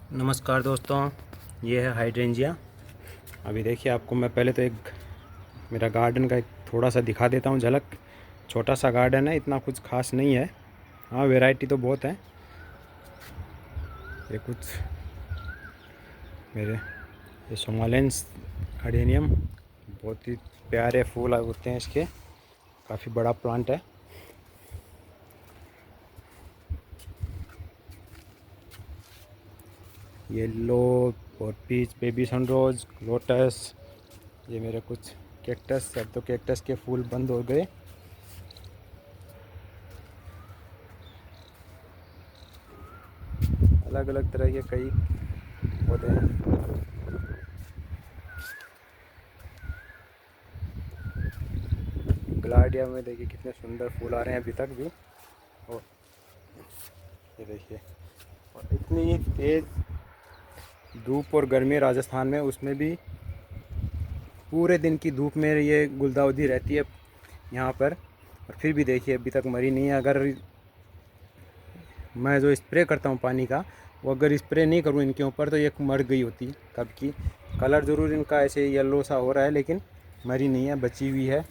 नमस्कार दोस्तों, ये है हाइड्रेंजिया। अभी देखिए, आपको मैं पहले तो एक मेरा गार्डन का एक थोड़ा सा दिखा देता हूँ झलक। छोटा सा गार्डन है, इतना कुछ खास नहीं है। हाँ, वैरायटी तो बहुत है। ये कुछ मेरे ये सोमालेंस अडेनियम, बहुत ही प्यारे फूल होते हैं इसके। काफ़ी बड़ा प्लांट है। येलो और पीच बेबी सनरोज, लोटस। ये मेरे कुछ कैक्टस, अब तो कैक्टस के फूल बंद हो गए। अलग अलग तरह के कई पौधे हैं। ग्लाडिया में देखिए कितने सुंदर फूल आ रहे हैं अभी तक भी। और ये देखिए, और इतनी तेज़ धूप और गर्मी राजस्थान में, उसमें भी पूरे दिन की धूप में ये गुलदाउदी रहती है यहाँ पर। और फिर भी देखिए अभी तक मरी नहीं है। अगर मैं जो स्प्रे करता हूँ पानी का, वो अगर स्प्रे नहीं करूँ इनके ऊपर तो ये मर गई होती कब की। कलर ज़रूर इनका ऐसे येलो सा हो रहा है, लेकिन मरी नहीं है, बची हुई है।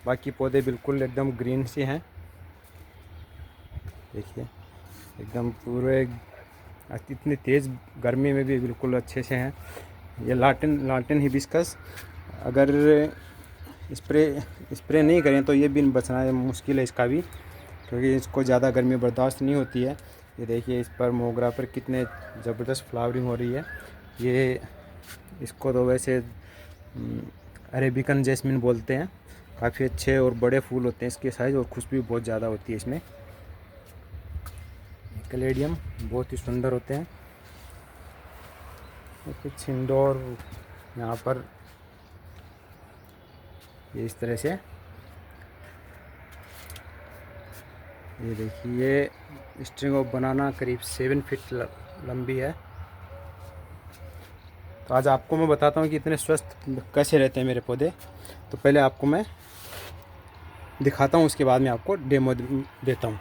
बाकी पौधे बिल्कुल एकदम ग्रीन से हैं। देखिए एकदम पूरे इतनी तेज़ गर्मी में भी बिल्कुल अच्छे से हैं। ये लालटेन हिबिस्कस, अगर स्प्रे स्प्रे नहीं करें तो ये भी बचना मुश्किल है इसका भी, क्योंकि इसको ज़्यादा गर्मी बर्दाश्त नहीं होती है। ये देखिए इस पर मोगरा पर कितने ज़बरदस्त फ्लावरिंग हो रही है। ये इसको तो वैसे अरेबिकन जैस्मिन बोलते हैं। काफ़ी अच्छे और बड़े फूल होते हैं इसके साइज़, और खुशबू बहुत ज़्यादा होती है इसमें। कैलेडियम बहुत ही सुंदर होते हैं। कुछ इंडोर यहाँ पर ये इस तरह से, ये देखिए ये स्ट्रिंग ऑफ बनाना करीब 7 फीट लंबी है। तो आज आपको मैं बताता हूँ कि इतने स्वस्थ कैसे रहते हैं मेरे पौधे। तो पहले आपको मैं दिखाता हूँ, उसके बाद में आपको डेमो देता हूँ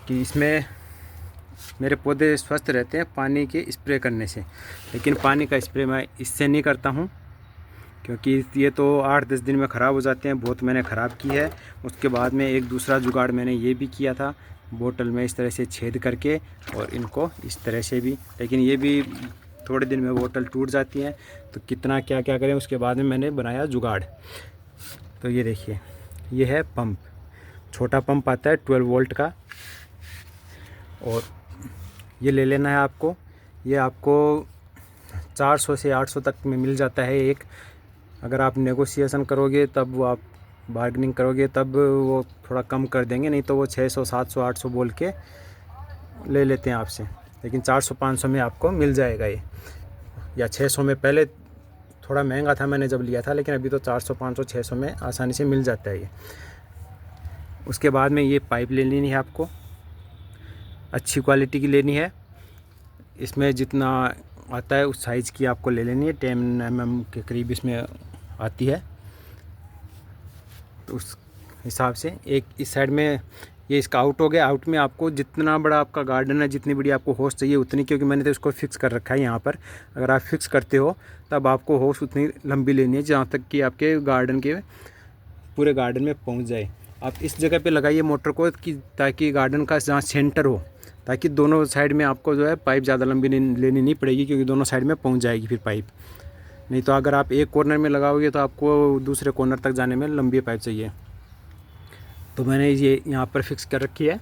कि इसमें मेरे पौधे स्वस्थ रहते हैं पानी के स्प्रे करने से। लेकिन पानी का स्प्रे मैं इससे नहीं करता हूँ, क्योंकि ये तो 8-10 दिन में ख़राब हो जाते हैं। बहुत मैंने ख़राब की है। उसके बाद में एक दूसरा जुगाड़ मैंने ये भी किया था, बोतल में इस तरह से छेद करके और इनको इस तरह से भी, लेकिन ये भी थोड़े दिन में बोतल टूट जाती है। तो कितना क्या क्या करें, उसके बाद में मैंने बनाया जुगाड़। तो ये देखिए, ये है पंप। छोटा पंप आता है 12 वोल्ट का, और ये ले लेना है आपको। ये आपको 400 से 800 तक में मिल जाता है एक। अगर आप नेगोशिएशन करोगे, तब वो आप बार्गेनिंग करोगे, तब वो थोड़ा कम कर देंगे, नहीं तो वो 600 700 800 बोल के ले लेते हैं आपसे। लेकिन 400-500 में आपको मिल जाएगा ये, या 600 में। पहले थोड़ा महंगा था मैंने जब लिया था, लेकिन अभी तो 400 500 600 में आसानी से मिल जाता है ये। उसके बाद में ये पाइप ले लेनी है आपको, अच्छी क्वालिटी की लेनी है। इसमें जितना आता है उस साइज़ की आपको ले लेनी है। 10 mm के करीब इसमें आती है। तो उस हिसाब से एक इस साइड में ये इसका आउट हो गया। आउट में आपको जितना बड़ा आपका गार्डन है, जितनी बड़ी आपको होस चाहिए उतनी, क्योंकि मैंने तो इसको फिक्स कर रखा है यहाँ पर। अगर आप फिक्स करते हो तब आपको होस उतनी लंबी लेनी है जहाँ तक कि आपके गार्डन के पूरे गार्डन में पहुँच जाए। आप इस जगह पे लगाइए मोटर को, कि ताकि गार्डन का जहाँ सेंटर हो, ताकि दोनों साइड में आपको जो है पाइप ज़्यादा लंबी लेनी नहीं पड़ेगी, क्योंकि दोनों साइड में पहुँच जाएगी फिर पाइप। नहीं तो अगर आप एक कॉर्नर में लगाओगे तो आपको दूसरे कॉर्नर तक जाने में लंबी पाइप चाहिए। तो मैंने ये यहाँ पर फिक्स कर रखी है,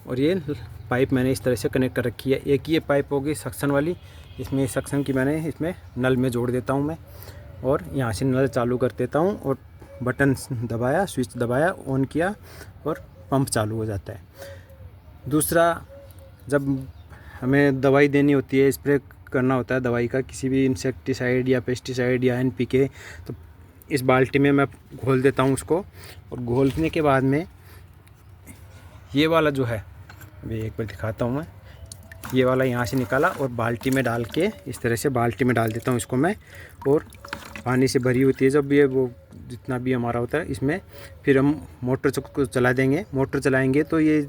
और ये पाइप मैंने इस तरह से कनेक्ट कर रखी है। एक ये पाइप होगी सक्शन वाली, इसमें सक्शन की मैंने इसमें नल में जोड़ देता हूँ मैं, और यहाँ से नल चालू कर देता हूँ, और बटन दबाया, स्विच दबाया, ऑन किया, और पंप चालू हो जाता है। दूसरा, जब हमें दवाई देनी होती है, स्प्रे करना होता है दवाई का, किसी भी इंसेक्टिसाइड या पेस्टिसाइड या NPK, तो इस बाल्टी में मैं घोल देता हूँ उसको। और घोलने के बाद में ये वाला जो है, अभी एक बार दिखाता हूँ मैं, ये वाला यहाँ से निकाला और बाल्टी में डाल के इस तरह से बाल्टी में डाल देता हूँ इसको मैं। और पानी से भरी होती है जब ये, वो जितना भी हमारा होता है इसमें, फिर हम मोटर को चला देंगे। मोटर चलाएंगे तो ये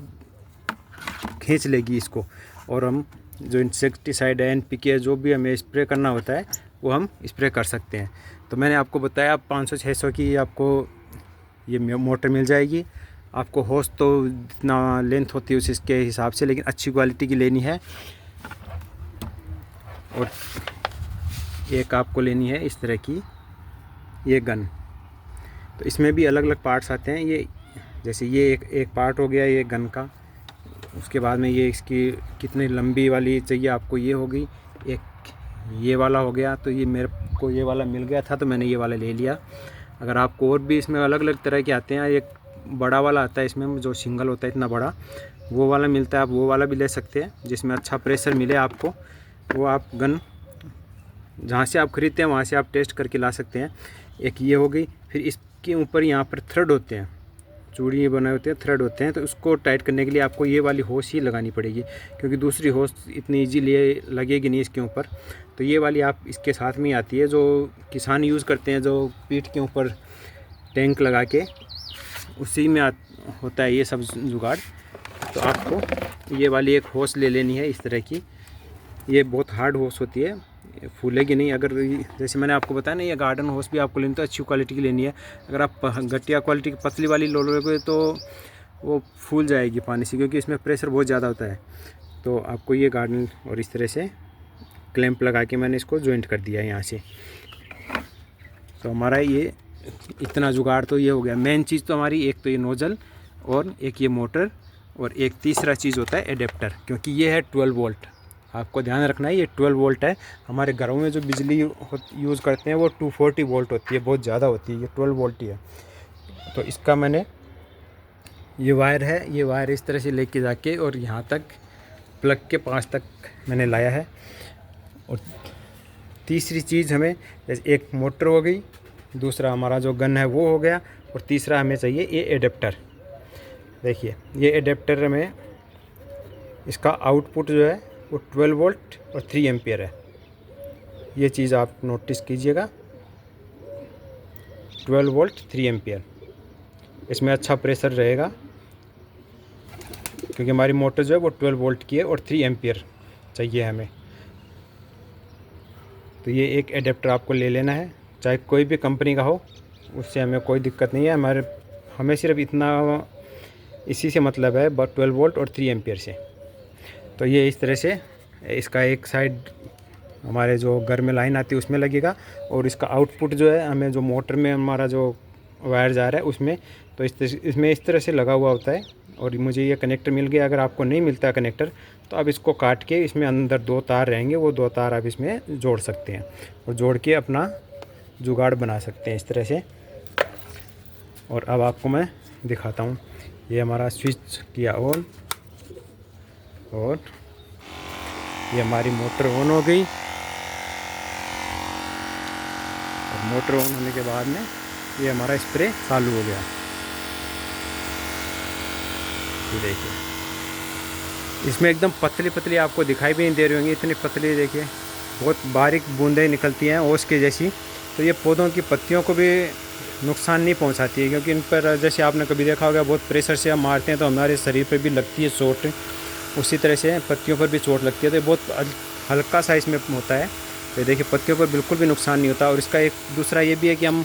खींच लेगी इसको, और हम जो इंसेक्टिसाइड है, NPK, जो भी हमें स्प्रे करना होता है वो हम स्प्रे कर सकते हैं। तो मैंने आपको बताया 500-600 की आपको ये मोटर मिल जाएगी। आपको होस तो जितना लेंथ होती है उसके हिसाब से, लेकिन अच्छी क्वालिटी की लेनी है। और एक आपको लेनी है इस तरह की ये गन। तो इसमें भी अलग अलग पार्ट्स आते हैं। ये जैसे ये एक पार्ट हो गया ये गन का। उसके बाद में ये इसकी कितनी लंबी वाली चाहिए आपको, ये होगी। एक ये वाला हो गया। तो ये मेरे को ये वाला मिल गया था तो मैंने ये वाला ले लिया। अगर आपको और भी इसमें अलग अलग तरह के आते हैं, एक बड़ा वाला आता है इसमें जो सिंगल होता है इतना बड़ा, वो वाला मिलता है, आप वो वाला भी ले सकते हैं जिसमें अच्छा प्रेशर मिले आपको। वो आप गन जहाँ से आप ख़रीदते हैं वहाँ से आप टेस्ट करके ला सकते हैं। एक ये हो गई। फिर इसके ऊपर यहाँ पर थ्रेड होते हैं, चूड़ी बनाए होते हैं, थ्रेड होते हैं। तो उसको टाइट करने के लिए आपको ये वाली होस ही लगानी पड़ेगी, क्योंकि दूसरी होस इतनी ईजीली लगेगी नहीं इसके ऊपर। तो ये वाली आप इसके साथ में आती है, जो किसान यूज़ करते हैं, जो पीठ के ऊपर टैंक लगा के, उसी में होता है ये सब जुगाड़। तो आपको ये वाली एक होस ले लेनी है इस तरह की। ये बहुत हार्ड होस होती है, फूलेगी नहीं। अगर जैसे मैंने आपको बताया ना, ये गार्डन होस भी आपको लेनी तो अच्छी क्वालिटी की लेनी है। अगर आप घटिया क्वालिटी की पतली वाली लो लोगे तो वो फूल जाएगी पानी से, क्योंकि इसमें प्रेशर बहुत ज़्यादा होता है। तो आपको ये गार्डन और इस तरह से क्लैंप लगा के मैंने इसको जॉइंट कर दिया यहाँ से। तो हमारा ये इतना जुगाड़ तो ये हो गया। मेन चीज़ तो हमारी एक तो ये नोज़ल और एक ये मोटर, और एक तीसरा चीज़ होता है एडेप्टर, क्योंकि ये है 12 वोल्ट। आपको ध्यान रखना है ये 12 वोल्ट है। हमारे घरों में जो बिजली यूज़ करते हैं वो 240 वोल्ट होती है, बहुत ज़्यादा होती है। ये 12 वोल्ट ही है। तो इसका मैंने ये वायर है, ये वायर इस तरह से लेके जाके और यहाँ तक प्लग के पास तक मैंने लाया है। और तीसरी चीज़ हमें, जैसे एक मोटर हो गई, दूसरा हमारा जो गन है वो हो गया, और तीसरा हमें चाहिए ये एडेप्टर। देखिए ये एडेप्टर में इसका आउटपुट जो है वो 12 वोल्ट और 3 एम्पियर है। ये चीज़ आप नोटिस कीजिएगा, 12 वोल्ट 3 एम्पियर। इसमें अच्छा प्रेशर रहेगा, क्योंकि हमारी मोटर जो है वो 12 वोल्ट की है और 3 एम्पियर चाहिए हमें। तो ये एक एडेप्टर आपको ले लेना है, चाहे कोई भी कंपनी का हो, उससे हमें कोई दिक्कत नहीं है। हमें सिर्फ इतना इसी से मतलब है 12 वोल्ट और 3 एम्पियर से। तो ये इस तरह से इसका एक साइड हमारे जो घर में लाइन आती है उसमें लगेगा, और इसका आउटपुट जो है हमें जो मोटर में हमारा जो वायर जा रहा है उसमें, तो इसमें इस तरह से लगा हुआ होता है। और मुझे ये कनेक्टर मिल गया। अगर आपको नहीं मिलता कनेक्टर तो आप इसको काट के, इसमें अंदर 2 तार रहेंगे, वो 2 तार आप इसमें जोड़ सकते हैं और जोड़ के अपना जुगाड़ बना सकते हैं इस तरह से। और अब आपको मैं दिखाता हूँ। ये हमारा स्विच किया ऑन, और ये हमारी मोटर ऑन हो गई। और मोटर ऑन होने के बाद में ये हमारा स्प्रे चालू हो गया। ये देखिए, इसमें एकदम पतली पतली आपको दिखाई भी नहीं दे रही होंगी, इतनी पतली देखिए, बहुत बारीक बूंदें निकलती हैं ओस के जैसी। तो ये पौधों की पत्तियों को भी नुकसान नहीं पहुंचाती है, क्योंकि इन पर जैसे आपने कभी देखा होगा बहुत प्रेशर से हम मारते हैं तो हमारे शरीर पर भी लगती है चोट, उसी तरह से पत्तियों पर भी चोट लगती है। तो ये बहुत हल्का सा इसमें होता है। तो देखिए पत्तियों पर बिल्कुल भी नुकसान नहीं होता। और इसका एक दूसरा ये भी है कि हम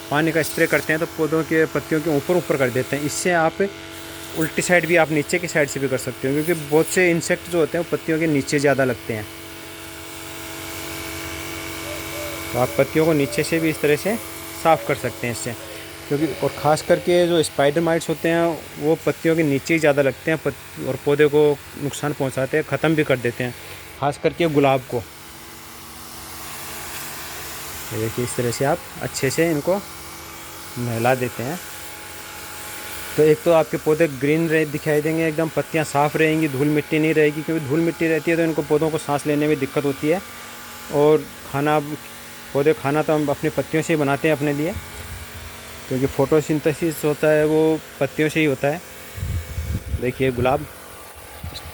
पानी का स्प्रे करते हैं तो पौधों के पत्तियों के ऊपर कर देते हैं। इससे आप उल्टी साइड भी, आप नीचे की साइड से भी कर सकते हो, क्योंकि बहुत से इंसेक्ट जो होते हैं वो पत्तियों के नीचे ज़्यादा लगते हैं। तो आप पत्तियों को नीचे से भी इस तरह से साफ़ कर सकते हैं इससे, क्योंकि और ख़ास करके जो स्पाइडर माइट्स होते हैं वो पत्तियों के नीचे ही ज़्यादा लगते हैं और पौधे को नुकसान पहुंचाते हैं, ख़त्म भी कर देते हैं, ख़ास करके गुलाब को। देखिए इस तरह से आप अच्छे से इनको नहला देते हैं तो एक तो आपके पौधे ग्रीन दिखाई देंगे, एकदम पत्तियां साफ़ रहेंगी, धूल मिट्टी नहीं रहेगी, क्योंकि धूल मिट्टी रहती है तो इनको पौधों को सांस लेने में दिक्कत होती है। और पौधे खाना तो हम अपनी पत्तियों से ही बनाते हैं अपने लिए, क्योंकि फोटोसिंथेसिस होता है वो पत्तियों से ही होता है। देखिए गुलाब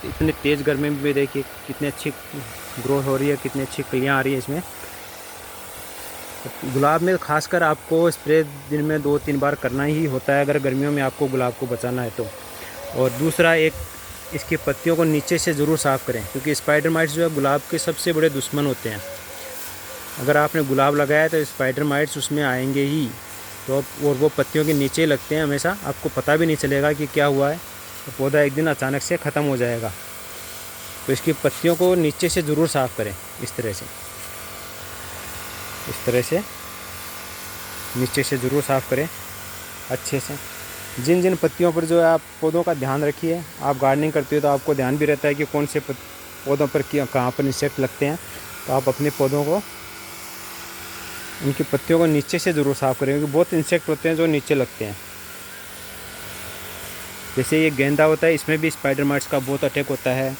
इतने तेज़ गर्मी में भी देखिए कितनी अच्छी ग्रोथ हो रही है, कितनी अच्छी कलियाँ आ रही है इसमें। गुलाब में खासकर आपको स्प्रे दिन में 2-3 बार करना ही होता है, अगर गर्मियों में आपको गुलाब को बचाना है तो। और दूसरा एक इसकी पत्तियों को नीचे से ज़रूर साफ़ करें, क्योंकि स्पाइडर माइट्स जो है गुलाब के सबसे बड़े दुश्मन होते हैं। अगर आपने गुलाब लगाया तो स्पाइडर माइट्स उसमें आएंगे ही, तो और वो पत्तियों के नीचे लगते हैं हमेशा, आपको पता भी नहीं चलेगा कि क्या हुआ है, तो पौधा एक दिन अचानक से ख़त्म हो जाएगा। तो इसकी पत्तियों को नीचे से ज़रूर साफ़ करें, इस तरह से नीचे से ज़रूर साफ़ करें अच्छे से। जिन जिन पत्तियों पर जो है आप पौधों का ध्यान रखिए। आप गार्डनिंग करते हो तो आपको ध्यान भी रहता है कि कौन से पौधों पर कहाँ पर इंसेक्ट लगते हैं, तो आप अपने पौधों को उनकी पत्तियों को नीचे से ज़रूर साफ़ करें, क्योंकि बहुत इंसेक्ट होते हैं जो नीचे लगते हैं। जैसे ये गेंदा होता है, इसमें भी स्पाइडर माइट्स का बहुत अटैक होता है।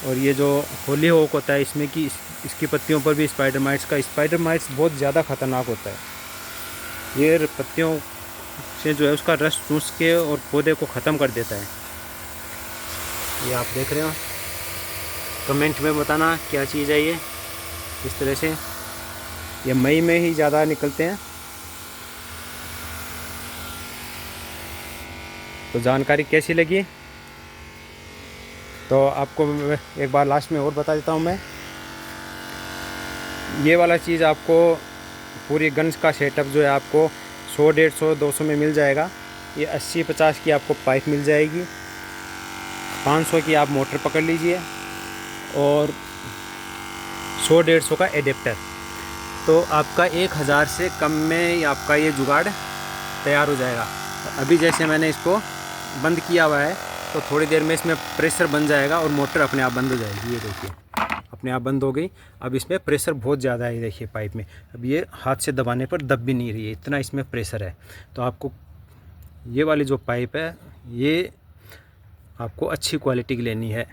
और ये जो होली होक होता है, इसमें कि इसकी पत्तियों पर भी स्पाइडर माइट्स बहुत ज़्यादा ख़तरनाक होता है। ये पत्तियों से जो है उसका रस चूस के और पौधे को ख़त्म कर देता है। ये आप देख रहे हो, कमेंट में बताना क्या चीज़ है ये। इस तरह से ये मई में ही ज़्यादा निकलते हैं। तो जानकारी कैसी लगी, तो आपको एक बार लास्ट में और बता देता हूँ मैं। ये वाला चीज़ आपको पूरी गन्स का सेटअप जो है आपको 100, 150, 200 में मिल जाएगा। ये 80-50 की आपको पाइप मिल जाएगी, 500 की आप मोटर पकड़ लीजिए, और 100-150 का एडेप्टर। तो आपका 1000 से कम में आपका ये जुगाड़ तैयार हो जाएगा। अभी जैसे मैंने इसको बंद किया हुआ है, तो थोड़ी देर में इसमें प्रेशर बन जाएगा और मोटर अपने आप बंद हो जाएगी। ये देखिए अपने आप बंद हो गई। अब इसमें प्रेशर बहुत ज़्यादा है, देखिए पाइप में। अब ये हाथ से दबाने पर दब भी नहीं रही है, इतना इसमें प्रेशर है। तो आपको ये वाली जो पाइप है, ये आपको अच्छी क्वालिटी की लेनी है।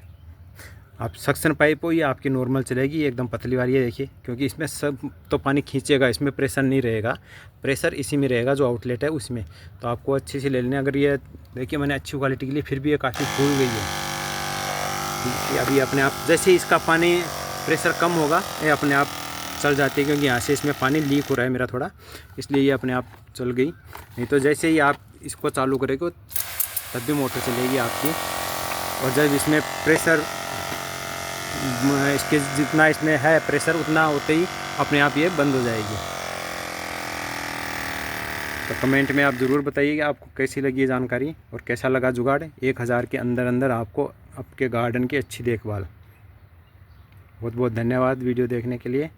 आप सक्शन पाइप हो, ये आपकी नॉर्मल चलेगी, एकदम पतली वाली है देखिए, क्योंकि इसमें सब तो पानी खींचेगा, इसमें प्रेशर नहीं रहेगा। प्रेशर इसी में रहेगा जो आउटलेट है उसमें। तो आपको अच्छी सी ले लेनी है। अगर ये देखिए मैंने अच्छी क्वालिटी के लिए, फिर भी ये काफ़ी फूल गई है। अभी अपने आप जैसे इसका पानी प्रेशर कम होगा, ये अपने आप चल जाती है, क्योंकि यहाँ से इसमें पानी लीक हो रहा है मेरा थोड़ा, इसलिए ये अपने आप चल गई। नहीं तो जैसे ही आप इसको चालू करेंगे तब भी मोटर चलेगी आपकी। और जब इसमें प्रेशर इसके जितना इसमें है प्रेशर, उतना होते ही अपने आप ये बंद हो जाएगी। तो कमेंट में आप ज़रूर बताइएगा आपको कैसी लगी ये जानकारी और कैसा लगा जुगाड़। 1000 के अंदर अंदर आपको आपके गार्डन की अच्छी देखभाल। बहुत बहुत धन्यवाद वीडियो देखने के लिए।